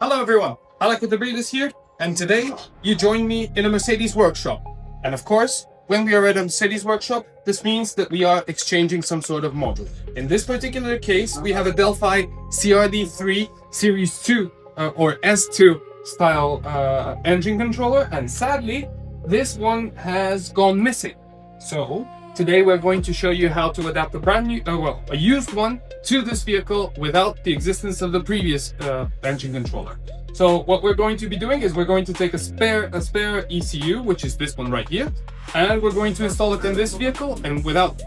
Hello everyone, Alec with the Breeders here, and today you join me in a Mercedes workshop. And of course, when we are at a Mercedes workshop, this means that we are exchanging some sort of model. In this particular case, we have a Delphi CRD3 Series 2 or S2 style engine controller, and sadly, this one has gone missing. So today we're going to show you how to adapt a brand new, a used one to this vehicle without the existence of the previous engine controller. So what we're going to be doing is we're going to take a spare ECU, which is this one right here, and we're going to install it in this vehicle, and without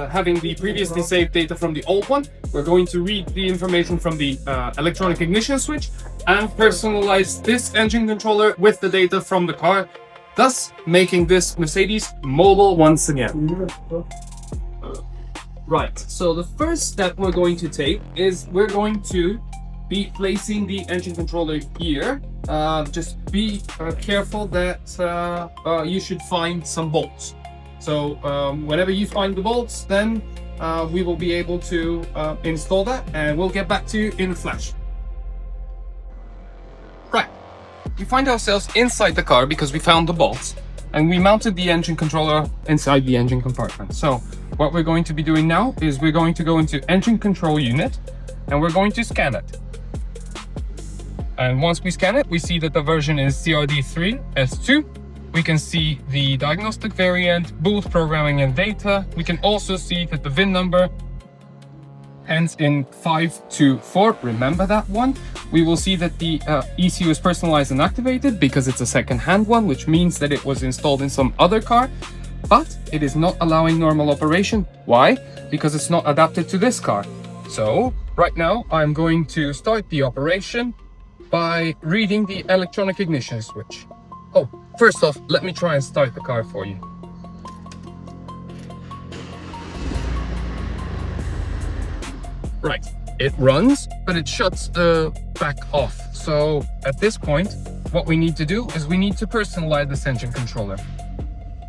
having the previously saved data from the old one, we're going to read the information from the electronic ignition switch and personalize this engine controller with the data from the car, thus making this Mercedes mobile once again. Right, so the first step we're going to take is we're going to be placing the engine controller here. Just be careful that you should find some bolts. So whenever you find the bolts, then we will be able to install that, and we'll get back to you in a flash. Right, we find ourselves inside the car because we found the bolts, and we mounted the engine controller inside the engine compartment. So what we're going to be doing now is we're going to go into engine control unit, and we're going to scan it. And once we scan it, we see that the version is CRD3 S2. We can see the diagnostic variant, both programming and data. We can also see that the VIN number ends in 524. Remember that one. We will see that the ECU is personalized and activated because it's a second-hand one, which means that it was installed in some other car, but it is not allowing normal operation. Why? Because it's not adapted to this car. So right now I'm going to start the operation by reading the electronic ignition switch. Oh, first off, let me try and start the car for you. Right, it runs, but it shuts back off. So at this point, what we need to do is we need to personalize this engine controller.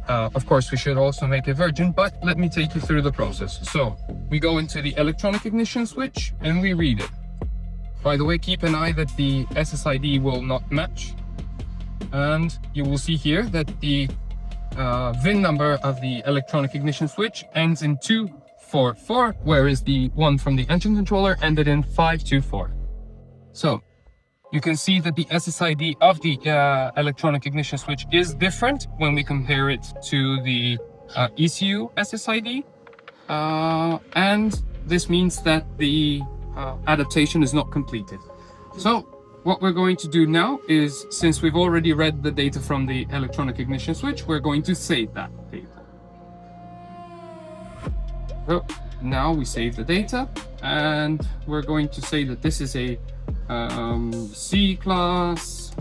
Of course, we should also make it virgin, but let me take you through the process. So we go into the electronic ignition switch and we read it. By the way, keep an eye that the SSID will not match. And you will see here that the VIN number of the electronic ignition switch ends in 244, whereas the one from the engine controller ended in 524. So you can see that the SSID of the electronic ignition switch is different when we compare it to the ECU SSID. And this means that the adaptation is not completed. So what we're going to do now is, since we've already read the data from the electronic ignition switch, we're going to save that data. So now we save the data, and we're going to say that this is a C class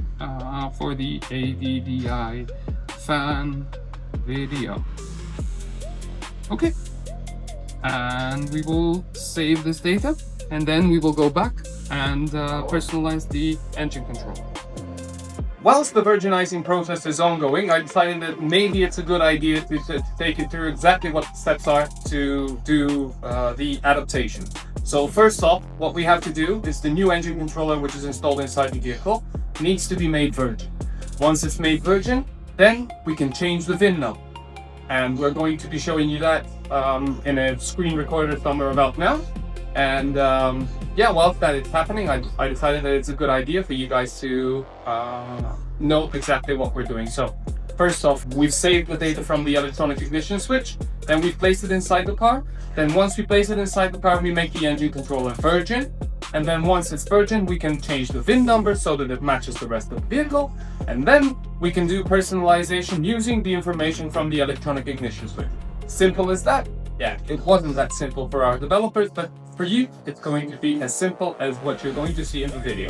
for the AVDI fan video. Okay, and we will save this data, and then we will go back and personalize the engine control. Whilst the virginizing process is ongoing, I decided that maybe it's a good idea to take you through exactly what the steps are to do the adaptation. So first off, what we have to do is the new engine controller, which is installed inside the vehicle, needs to be made virgin. Once it's made virgin, then we can change the VIN number. And we're going to be showing you that in a screen recorder somewhere about now. And yeah, whilst that is happening, I decided that it's a good idea for you guys to know exactly what we're doing. So first off, we've saved the data from the electronic ignition switch, then we've placed it inside the car. Then once we place it inside the car, we make the engine controller virgin. And then once it's virgin, we can change the VIN number so that it matches the rest of the vehicle. And then we can do personalization using the information from the electronic ignition switch. Simple as that. Yeah, it wasn't that simple for our developers, but for you, it's going to be as simple as what you're going to see in the video.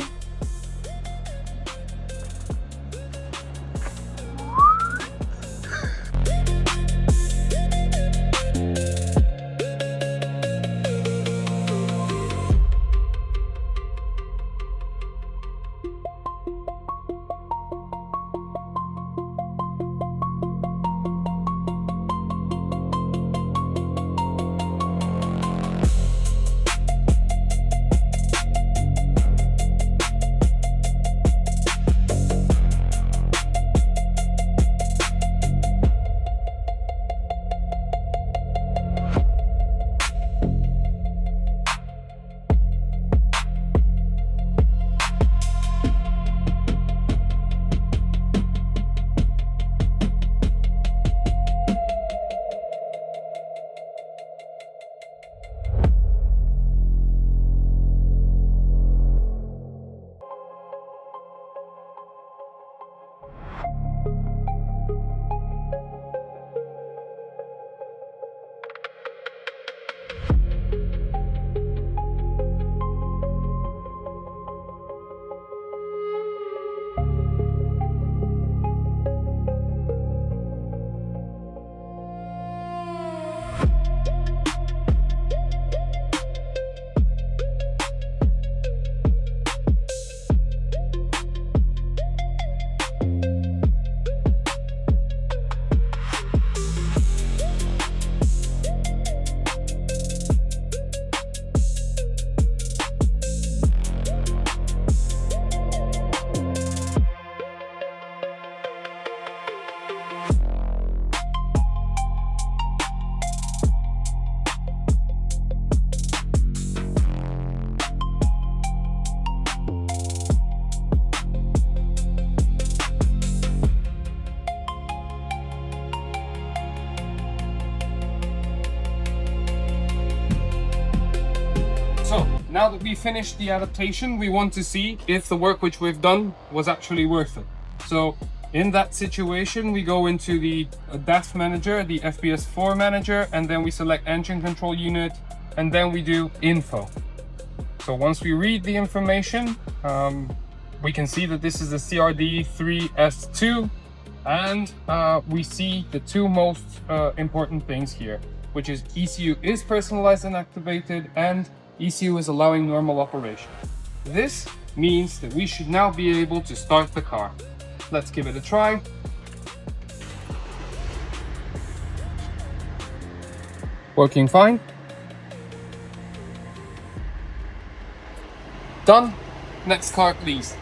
Now that we finished the adaptation, we want to see if the work which we've done was actually worth it. So in that situation, we go into the DAF manager, the FBS4 manager, and then we select engine control unit, and then we do info. So once we read the information, we can see that this is the CRD3 S2, and we see the two most important things here, which is ECU is personalized and activated, and ECU is allowing normal operation. This means that we should now be able to start the car. Let's give it a try. Working fine. Done. Next car, please.